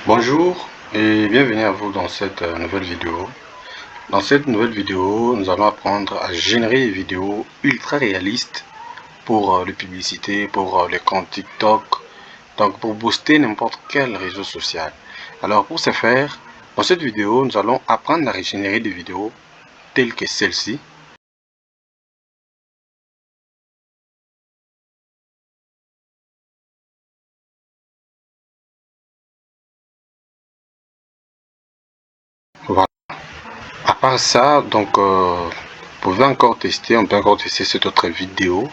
Bonjour et bienvenue à vous dans cette nouvelle vidéo. Dans cette nouvelle vidéo, nous allons apprendre à générer des vidéos ultra réalistes pour les publicités, pour les comptes TikTok, donc pour booster n'importe quel réseau social. Alors pour ce faire, dans cette vidéo, nous allons apprendre à régénérer des vidéos telles que celle-ci. Voilà. À part ça, donc vous pouvez encore tester, on peut encore tester cette autre vidéo.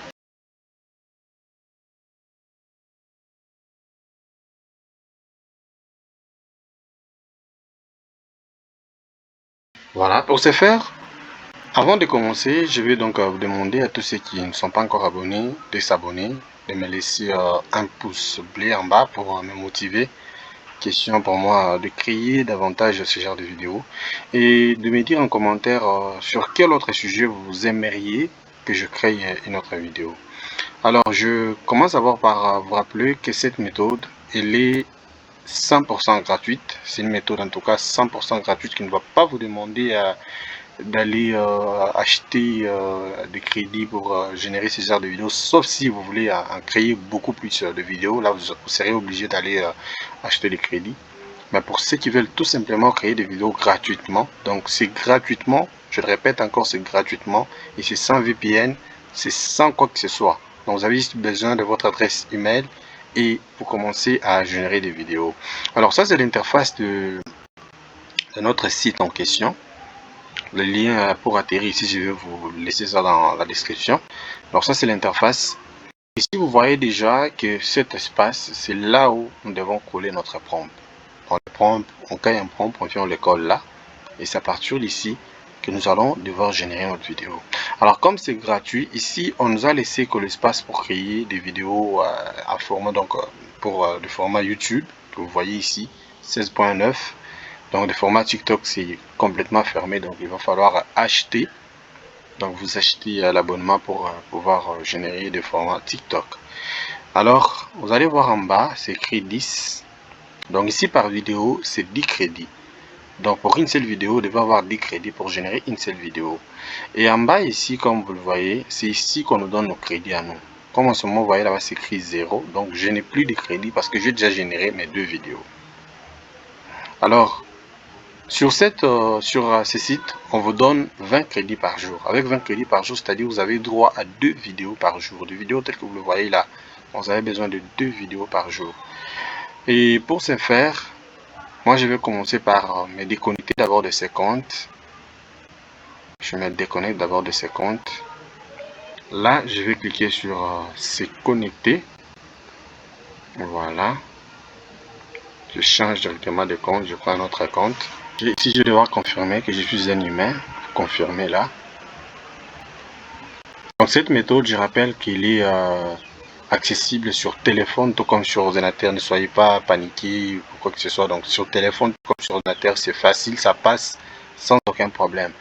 Voilà, pour ce faire, avant de commencer, je vais donc vous demander à tous ceux qui ne sont pas encore abonnés de s'abonner, de me laisser un pouce bleu en bas pour me motiver. Question pour moi de créer davantage ce genre de vidéos et de me dire en commentaire sur quel autre sujet vous aimeriez que je crée une autre vidéo. Alors, je commence d'abord par vous rappeler que cette méthode, elle est 100% gratuite. C'est une méthode en tout cas 100% gratuite qui ne va pas vous demander d'aller acheter des crédits pour générer ce genre de vidéos, sauf si vous voulez en créer beaucoup plus de vidéos. Là, vous serez obligé d'aller acheter des crédits. Mais pour ceux qui veulent tout simplement créer des vidéos gratuitement, donc c'est gratuitement, je le répète encore, c'est gratuitement, et c'est sans VPN, c'est sans quoi que ce soit. Donc vous avez juste besoin de votre adresse email et vous commencez à générer des vidéos. Alors ça, c'est l'interface de notre site en question. Le lien pour atterrir ici, je vais vous laisser ça dans la description. Alors ça, c'est l'interface. Ici, vous voyez déjà que cet espace, c'est là où nous devons coller notre prompt. On crée un prompt, on le colle là. Et c'est à partir d'ici que nous allons devoir générer notre vidéo. Alors comme c'est gratuit, ici, on nous a laissé que l'espace pour créer des vidéos à format, donc pour le format YouTube, que vous voyez ici, 16.9. Donc, le format TikTok, c'est complètement fermé. Donc, il va falloir acheter. Donc, vous achetez l'abonnement pour pouvoir générer des formats TikTok. Alors, vous allez voir en bas, c'est écrit 10. Donc, ici, par vidéo, c'est 10 crédits. Donc, pour une seule vidéo, vous devez avoir 10 crédits pour générer une seule vidéo. Et en bas, ici, comme vous le voyez, c'est ici qu'on nous donne nos crédits à nous. Comme en ce moment, vous voyez là-bas, c'est écrit 0. Donc, je n'ai plus de crédits parce que j'ai déjà généré mes 2 vidéos. Alors, sur ce site, on vous donne 20 crédits par jour. Avec 20 crédits par jour, c'est-à-dire vous avez droit à 2 vidéos par jour. Des vidéos telles que vous le voyez là. Vous avez besoin de 2 vidéos par jour. Et pour ce faire, moi je vais commencer par me déconnecter d'abord de ces comptes. Je me déconnecte d'abord de ces comptes. Là, je vais cliquer sur se connecter. Voilà. Je change directement de compte. Je prends un autre compte. Ici, je vais devoir confirmer que je suis un humain. Confirmer là. Donc cette méthode, je rappelle qu'elle est accessible sur téléphone tout comme sur ordinateur. Ne soyez pas paniqués ou quoi que ce soit. Donc sur téléphone tout comme sur ordinateur, c'est facile, ça passe sans aucun problème.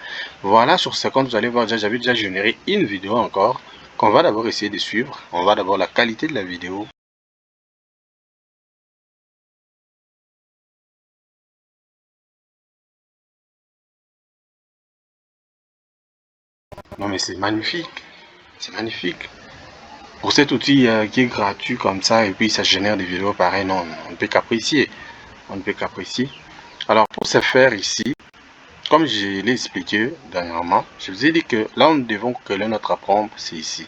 Voilà, sur ce compte, vous allez voir, j'avais déjà généré une vidéo encore qu'on va d'abord essayer de suivre. On va d'abord la qualité de la vidéo. Non mais c'est magnifique, c'est magnifique. Pour cet outil qui est gratuit comme ça et puis ça génère des vidéos pareilles, non, on ne peut qu'apprécier. On ne peut qu'apprécier. Alors pour ce faire ici, comme je l'ai expliqué dernièrement, je vous ai dit que là où nous devons coller notre prompt, c'est ici.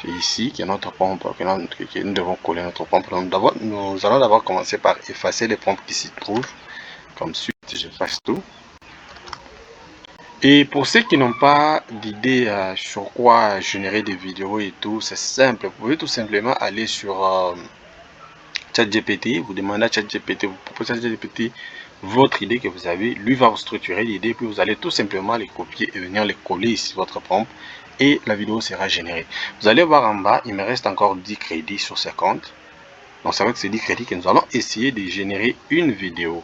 C'est ici que notre prompt, que nous devons coller notre prompt. Donc nous allons d'abord commencer par effacer les prompts qui s'y trouvent. Comme suite, j'efface tout. Et pour ceux qui n'ont pas d'idée sur quoi générer des vidéos et tout, c'est simple. Vous pouvez tout simplement aller sur ChatGPT, vous demandez à ChatGPT, vous proposez à ChatGPT votre idée que vous avez, lui va vous structurer l'idée, puis vous allez tout simplement les copier et venir les coller ici votre prompt et la vidéo sera générée. Vous allez voir en bas, il me reste encore 10 crédits sur ce compte. Donc c'est avec ces 10 crédits que nous allons essayer de générer une vidéo.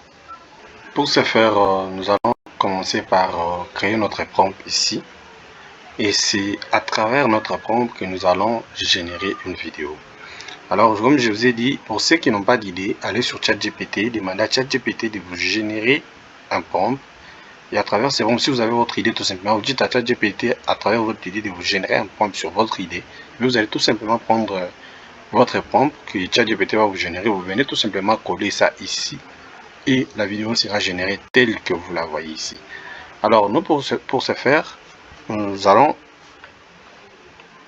Pour ce faire, nous allons commencer par créer notre prompt ici. Et c'est à travers notre prompt que nous allons générer une vidéo. Alors, comme je vous ai dit, pour ceux qui n'ont pas d'idée, allez sur ChatGPT, demandez à ChatGPT de vous générer un prompt. Et à travers ces prompts, si vous avez votre idée, tout simplement, vous dites à ChatGPT, à travers votre idée, de vous générer un prompt sur votre idée. Vous allez tout simplement prendre votre prompt que ChatGPT va vous générer. Vous venez tout simplement coller ça ici. Et la vidéo sera générée telle que vous la voyez ici. Alors, nous, pour ce faire, nous allons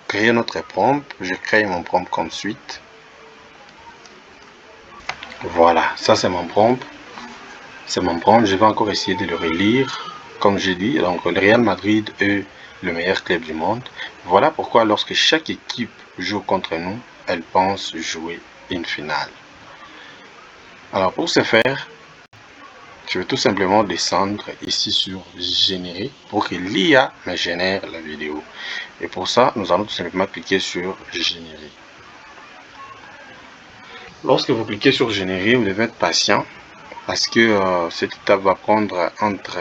créer notre prompt. Je crée mon prompt comme suite. Voilà, ça c'est mon prompt. C'est mon prompt. Je vais encore essayer de le relire. Comme j'ai dit, donc le Real Madrid est le meilleur club du monde. Voilà pourquoi lorsque chaque équipe joue contre nous, elle pense jouer une finale. Alors pour ce faire, je vais tout simplement descendre ici sur générer pour que l'IA me génère la vidéo. Et pour ça, nous allons tout simplement cliquer sur générer. Lorsque vous cliquez sur générer, vous devez être patient parce que cette étape va prendre entre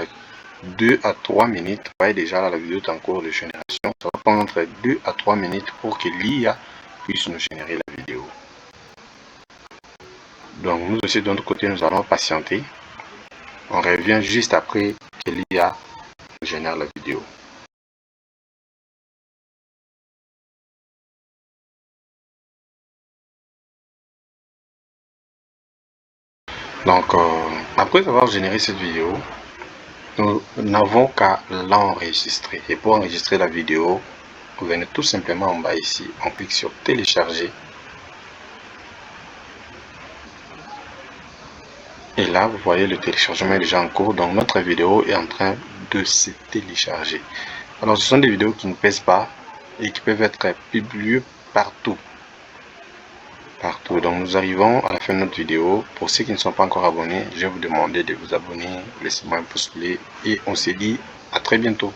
2 à 3 minutes. Vous voyez déjà là, la vidéo est en cours de génération. Ça va prendre entre 2 à 3 minutes pour que l'IA puisse nous générer la vidéo. Donc nous aussi de notre côté, nous allons patienter. On revient juste après que l'IA génère la vidéo. Donc après avoir généré cette vidéo, nous n'avons qu'à l'enregistrer. Et pour enregistrer la vidéo, vous venez tout simplement en bas ici, on clique sur télécharger. Et là, vous voyez le téléchargement est déjà en cours. Donc notre vidéo est en train de se télécharger. Alors ce sont des vidéos qui ne pèsent pas et qui peuvent être publiées partout. Donc nous arrivons à la fin de notre vidéo. Pour ceux qui ne sont pas encore abonnés, je vais vous demander de vous abonner. Laissez-moi un pouce bleu et on se dit à très bientôt.